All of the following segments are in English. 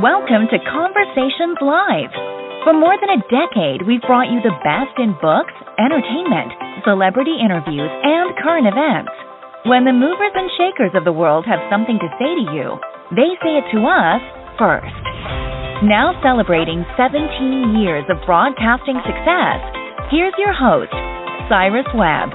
Welcome to Conversations Live. For more than a decade, we've brought you the best in books, entertainment, celebrity interviews, and current events. When the movers and shakers of the world have something to say to you, they say it to us first. Now celebrating 17 years of broadcasting success, here's your host, Cyrus Webb.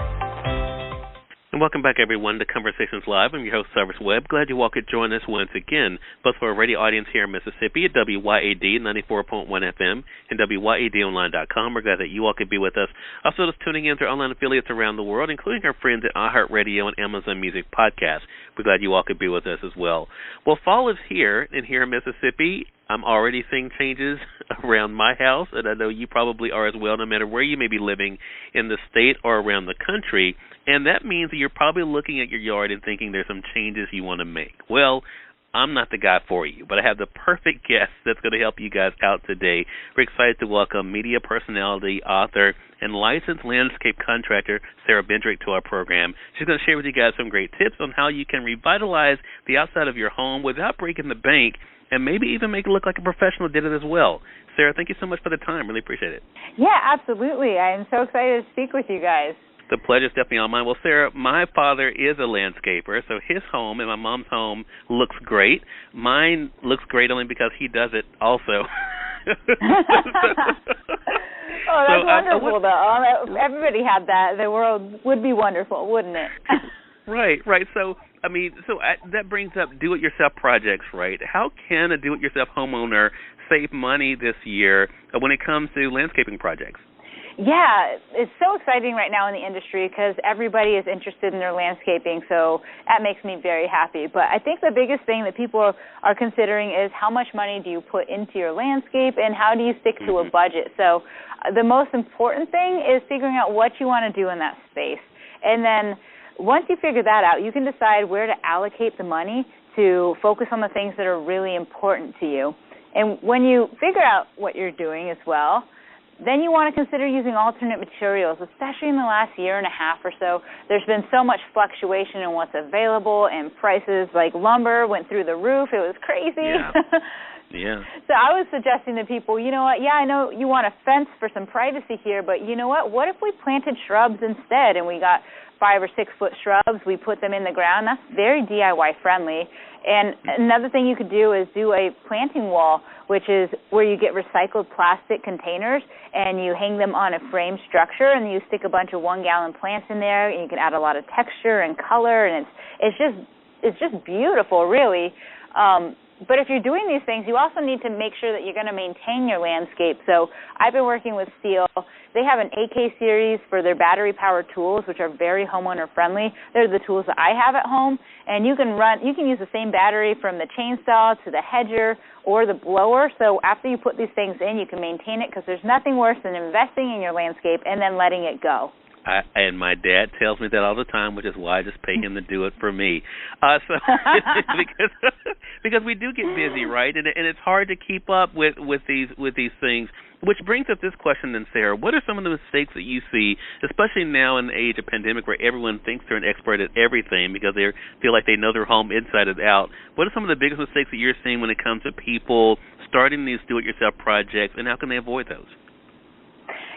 And welcome back, everyone, to Conversations Live. I'm your host, Cyrus Webb. Glad you all could join us once again, both for our radio audience here in Mississippi at WYAD 94.1 FM and WYADonline.com. We're glad that you all could be with us. Also, just tuning in to our online affiliates around the world, including our friends at iHeartRadio and Amazon Music Podcast. We're glad you all could be with us as well. Well, fall is here, and here in Mississippi, I'm already seeing changes around my house, and I know you probably are as well, no matter where you may be living in the state or around the country. And that means that you're probably looking at your yard and thinking there's some changes you want to make. Well, I'm not the guy for you, but I have the perfect guest that's going to help you guys out today. We're excited to welcome media personality, author, and licensed landscape contractor Sara Bendricks to our program. She's going to share with you guys some great tips on how you can revitalize the outside of your home without breaking the bank, and maybe even make it look like a professional did it as well. Sara, thank you so much for the time. Really appreciate it. Yeah, absolutely. I am so excited to speak with you guys. The pleasure's definitely on mine. Well, Sara, my father is a landscaper, so his home and my mom's home looks great. Mine looks great only because he does it also. Oh, that's wonderful, though. Everybody had that. The world would be wonderful, wouldn't it? Right. So that brings up do-it-yourself projects, right? How can a do-it-yourself homeowner save money this year when it comes to landscaping projects? Yeah, it's so exciting right now in the industry because everybody is interested in their landscaping, so that makes me very happy. But I think the biggest thing that people are considering is how much money do you put into your landscape and how do you stick to a budget. So the most important thing is figuring out what you want to do in that space. And then once you figure that out, you can decide where to allocate the money to focus on the things that are really important to you. And when you figure out what you're doing as well, then you want to consider using alternate materials, especially in the last year and a half or so. There's been so much fluctuation in what's available, and prices like lumber went through the roof. It was crazy. Yeah. Yeah. So I was suggesting to people, you know what, I know you want a fence for some privacy here, but you know what if we planted shrubs instead and we got 5 or 6 foot shrubs, we put them in the ground? That's very DIY friendly. And another thing you could do is do a planting wall, which is where you get recycled plastic containers and you hang them on a frame structure, and you stick a bunch of 1-gallon plants in there, and you can add a lot of texture and color, and it's just beautiful, really. But if you're doing these things, you also need to make sure that you're going to maintain your landscape. So I've been working with Steel. They have an AK series for their battery-powered tools, which are very homeowner-friendly. They're the tools that I have at home, and you can use the same battery from the chainsaw to the hedger or the blower. So after you put these things in, you can maintain it, because there's nothing worse than investing in your landscape and then letting it go. And my dad tells me that all the time, which is why I just pay him to do it for me. Because we do get busy, right? And it's hard to keep up with these things. Which brings up this question then, Sara. What are some of the mistakes that you see, especially now in the age of pandemic where everyone thinks they're an expert at everything because they feel like they know their home inside and out? What are some of the biggest mistakes that you're seeing when it comes to people starting these do-it-yourself projects, and how can they avoid those?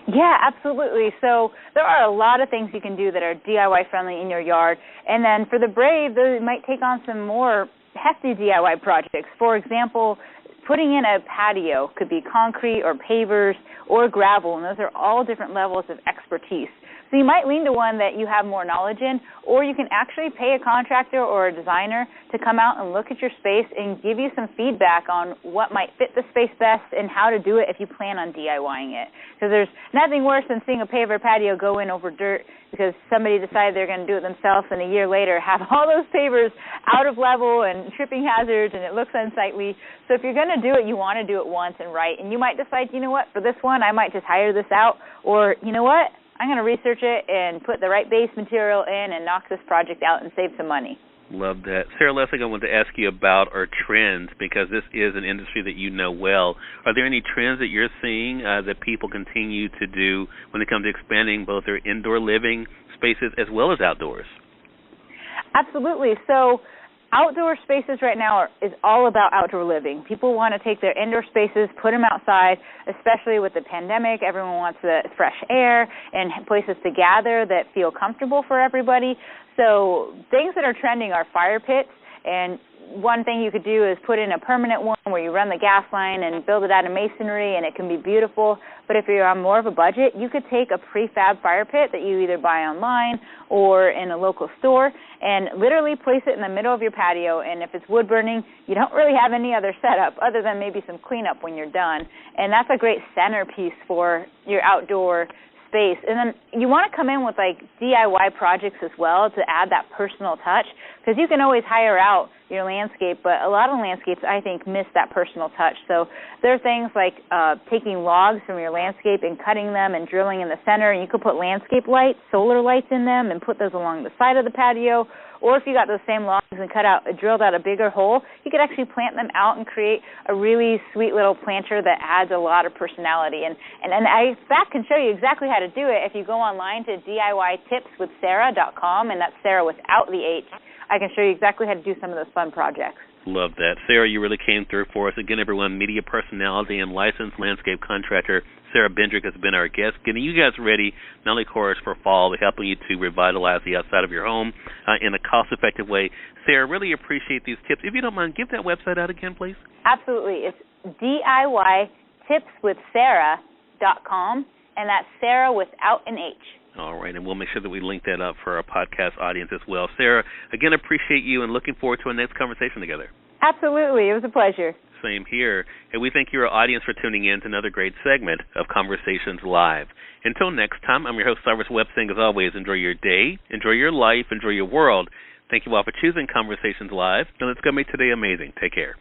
Yeah, absolutely. So there are a lot of things you can do that are DIY friendly in your yard. And then for the brave, they might take on some more hefty DIY projects. For example, putting in a patio could be concrete or pavers or gravel, and those are all different levels of expertise. So you might lean to one that you have more knowledge in, or you can actually pay a contractor or a designer to come out and look at your space and give you some feedback on what might fit the space best and how to do it if you plan on DIYing it. Because there's nothing worse than seeing a paver patio go in over dirt because somebody decided they're going to do it themselves, and a year later have all those pavers out of level and tripping hazards, and it looks unsightly. So if you're going to do it, you want to do it once and right. And you might decide, you know what, for this one, I might just hire this out, or you know what, I'm going to research it and put the right base material in and knock this project out and save some money. Love that. Sara, last thing I want to ask you about are trends, because this is an industry that you know well. Are there any trends that you're seeing that people continue to do when it comes to expanding both their indoor living spaces as well as outdoors? Absolutely. So outdoor spaces right now is all about outdoor living. People want to take their indoor spaces, put them outside, especially with the pandemic. Everyone wants the fresh air and places to gather that feel comfortable for everybody. So things that are trending are fire pits, and one thing you could do is put in a permanent one where you run the gas line and build it out of masonry, and it can be beautiful. But if you're on more of a budget, you could take a prefab fire pit that you either buy online or in a local store and literally place it in the middle of your patio. And if it's wood burning, you don't really have any other setup other than maybe some cleanup when you're done. And that's a great centerpiece for your outdoor space. And then you want to come in with like DIY projects as well to add that personal touch, because you can always hire out your landscape, but a lot of landscapes, I think, miss that personal touch. So there are things like taking logs from your landscape and cutting them and drilling in the center, and you could put landscape lights, solar lights in them, and put those along the side of the patio. Or if you got those same logs and drilled out a bigger hole, you could actually plant them out and create a really sweet little planter that adds a lot of personality. And Zach can show you exactly how to do it if you go online to DIYtipswithSara.com, and that's Sarah without the H. I can show you exactly how to do some of those fun projects. Love that. Sarah, you really came through for us. Again, everyone, media personality and licensed landscape contractor Sara Bendricks has been our guest, getting you guys ready, not only, of course, for fall, but helping you to revitalize the outside of your home in a cost-effective way. Sarah, really appreciate these tips. If you don't mind, give that website out again, please. Absolutely. It's DIYtipswithSara.com, and that's Sarah without an H. All right, and we'll make sure that we link that up for our podcast audience as well. Sarah, again, appreciate you and looking forward to our next conversation together. Absolutely. It was a pleasure. Same here. And we thank your audience for tuning in to another great segment of Conversations Live. Until next time, I'm your host, Cyrus Webb, saying as always, enjoy your day, enjoy your life, enjoy your world. Thank you all for choosing Conversations Live, and let's go make today amazing. Take care.